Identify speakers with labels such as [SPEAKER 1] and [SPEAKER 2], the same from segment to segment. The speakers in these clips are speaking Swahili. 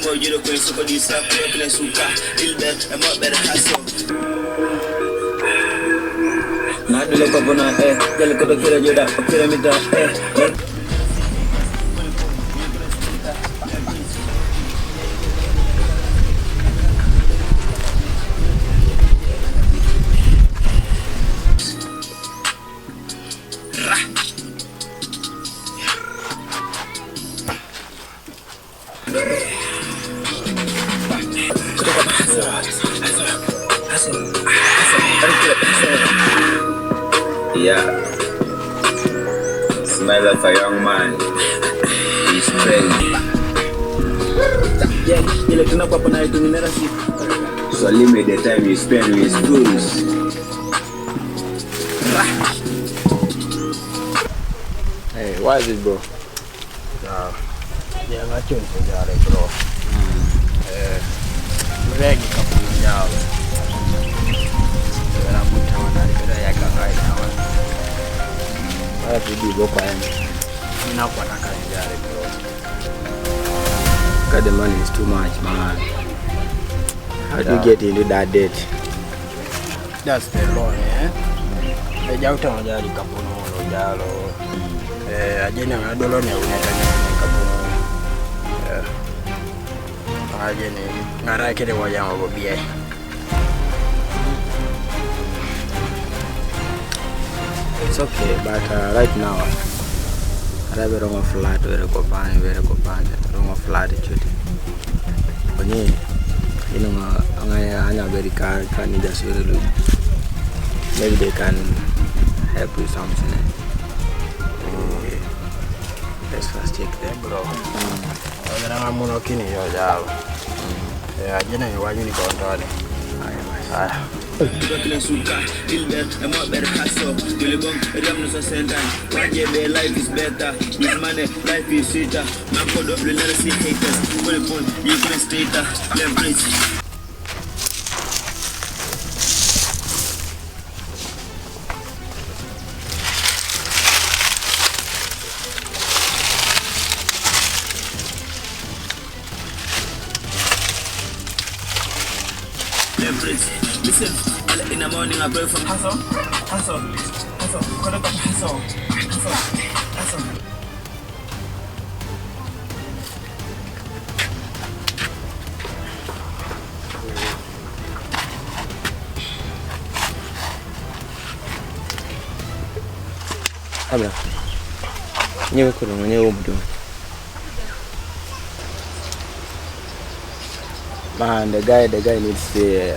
[SPEAKER 1] for you to go so for this up in suka ilbe and more better hustle na dole ko bona gel ko do kira joda kira mita
[SPEAKER 2] Yeah, smell like a young man. He's crazy.
[SPEAKER 1] Yeah, you look up on I do never see.
[SPEAKER 2] So limit the time you spend with fools.
[SPEAKER 3] Hey, why is it, bro? Yeah, I'm not tuned for y'all, bro. Reggae couple of y'all. I'm going to right now. I have to do go for him. I'm not going to bro. God, the money is too much, man. How do you get into that debt? That's the law, eh? The Jauta Jari Capuno, Jalo. I didn't know I get it while young will be. It's okay, but right now I have a wrong flat, very copan, wrong flat. You know, I'm very can you just really maybe they can help with something. Let's first check them, bro. I'm not going to your job. Yeah, I didn't know why you got on it.
[SPEAKER 1] Life is better with money, life is sweeter. Man, for the see haters. Well, phone, you can stay there. Leverage. Listen, in the morning I pray from hustle. Correct hustle.
[SPEAKER 3] Abra. Nyewe kono nyewe obudo. Man, the guy needs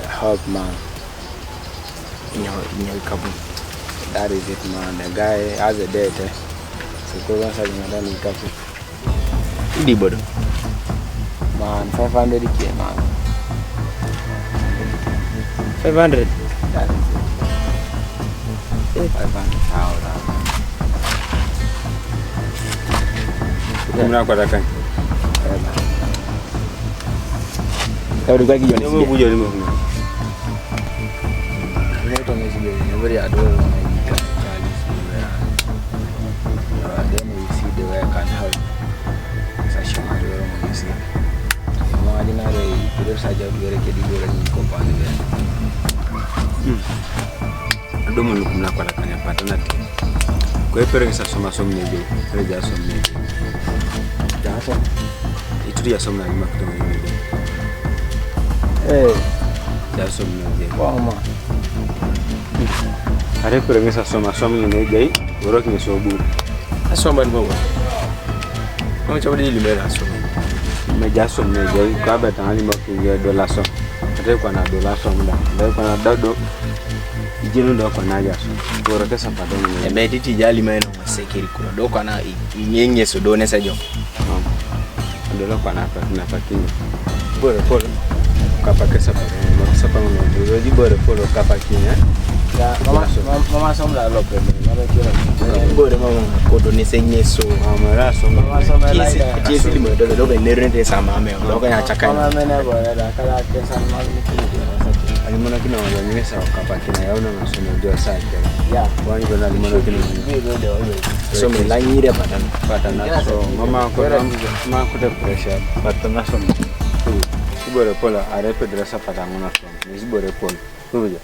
[SPEAKER 3] help, man. In your couple. That is it, man. The guy has a date. So go once again, I don't need couple. Idibodo. Man, 500k, man. 500. That is it. 500,000.
[SPEAKER 2] Kumna kwa dakan.
[SPEAKER 3] Tahu juga gini.
[SPEAKER 2] Kamu bujur ni mana?
[SPEAKER 3] Ini tu mesti begini. Beri ada orang yang cari semua. Then we see the way I can help. Saya cuma ada orang yang mesti. Mau ada nara itu saja biar kita di orang ini kompan dia.
[SPEAKER 2] Ando mulu kumna kwa dakan yang patah nanti. Kau pergi sama ni je, kerja ni.
[SPEAKER 3] Jangan.
[SPEAKER 2] Itu dia sama lagi makna ni.
[SPEAKER 3] Jangan
[SPEAKER 2] sama ni.
[SPEAKER 3] Wah mah.
[SPEAKER 2] Ada pergi sama ni je, orang ni sobu.
[SPEAKER 3] Asomba ni bawa. Kamu coba di luar asomba.
[SPEAKER 2] Meja som ni je, kau betang ni makna $1 som. Ada kau nak $1 som dah. Ada kau nak $2. Ijino ndo kwa naja so. Bora kesa padoni.
[SPEAKER 3] Ebe titi jali maeno masekiri kuna ndo kwa na nyenye so done sajo.
[SPEAKER 2] Ndo kwa na pakini.
[SPEAKER 3] Bora polo.
[SPEAKER 2] Kapa kesa padoni. Makasapa ngono. Di bora polo kapa kinya.
[SPEAKER 3] Ya mama somla lope. Mama kira. Bora mama kodo ni senye so.
[SPEAKER 2] Mama raso.
[SPEAKER 3] Mama somla like. Kisi limo ndo nerente sama ame. Ndo kwa nyachaka. Mama mena bora da kala kesa mama ni.
[SPEAKER 2] Alimona kina wanyanyesa wakapaki na yaona masomo ndio sasa.
[SPEAKER 3] Yeah.
[SPEAKER 2] Kwani bwana alimona kina
[SPEAKER 3] so me lanyire
[SPEAKER 2] patana so mama ko pressure patana so bore polo arepe dresa patangona from. Is bore polo. Kuja.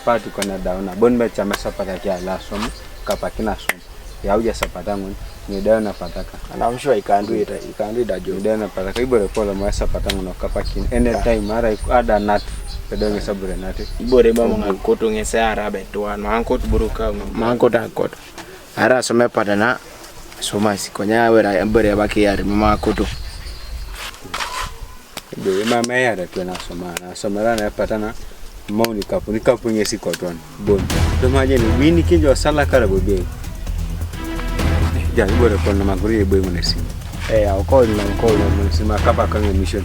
[SPEAKER 2] Party kona dauna. Bon me chama sapata kia la som kapakina som. Ya uja sapatangon ni dauna pataka.
[SPEAKER 3] And I'm sure you can do it. You can do that job.
[SPEAKER 2] Dauna pataka ibore polo ma sapatangon kapakin. Anytime mara ada nat pedonge sabure nat.
[SPEAKER 3] Ibore ba mga koto ngese arabe tuan. Mangkot buruka mangkot akot. Ara some patana soma sikonya wera ibore baki yari mama koto.
[SPEAKER 2] Ibore mama yara tuana soma na somara na patana. Mau ni kapu ngesi koton bon to maje ni wini kinjo sala kara bobe ja ibore kono maguri boy munesi au call munesi makapa kanga mission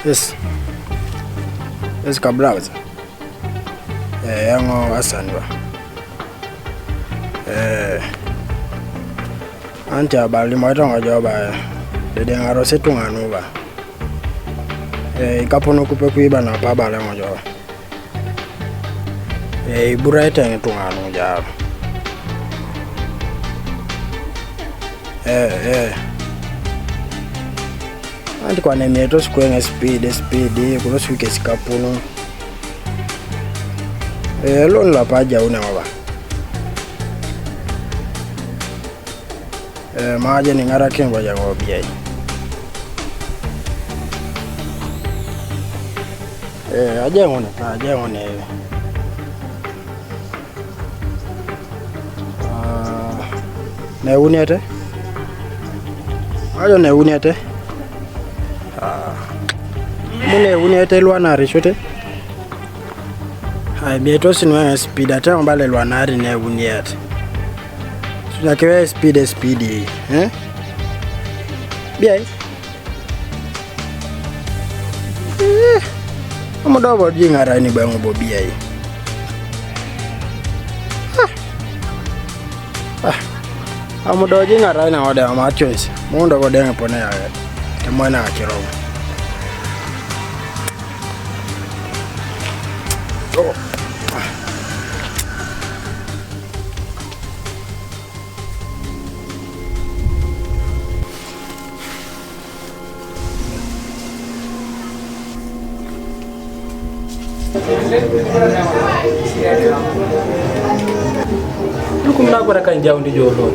[SPEAKER 3] Yes. Yes, kabrauza. Yango asanwa. Anti abali mwatonga joba. Dede ngaro setunga nuba. Ikapono kupe kuiba na pabale mojo. Ibura ite ngetunga nuja. Anti kwa nemeto sikuwe speed kurosu wike sikapuno lon la paja une maba maja ni ngara kengo ya ngobiyai aja ngone ne uniete ajo ne uniete mune uniete lwanari shote hai bieto sinwa speed ata mbale lwanari ne uniete tunakewe speed biai amudobo jingara ni bangu bo biai amudobo jingara na ode amachos mundo bodenge pone ya temwana akirogo
[SPEAKER 4] Lukum na ko kan jawndi jolo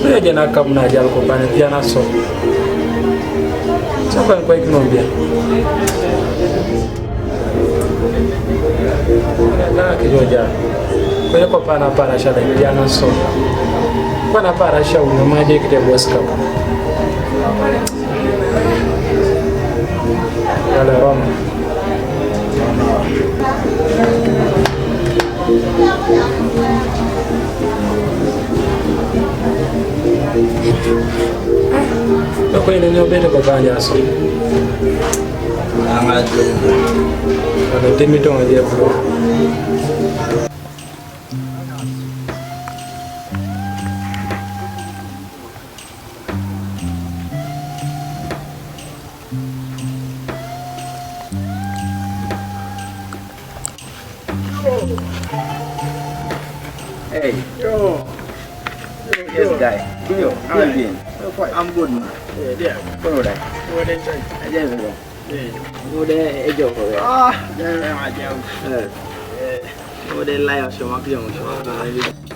[SPEAKER 4] no jena kam na jal ko bana tiana so ko ikno bien na ke joja ko pana shala tiana so pana para shawu no maje kite boska yala Roma Ko ina nyo bene ko banya so
[SPEAKER 3] Angat.
[SPEAKER 4] Ada timi to aja bro
[SPEAKER 3] Hey, yo. Yes, guy. Yo, how are you doing? I'm good, man.
[SPEAKER 5] Yeah.
[SPEAKER 3] What are
[SPEAKER 5] What is it?
[SPEAKER 3] I just go.
[SPEAKER 5] Yeah.
[SPEAKER 3] What the joke?
[SPEAKER 5] Ah, jangan macam.
[SPEAKER 3] What the lion show? Mak young show.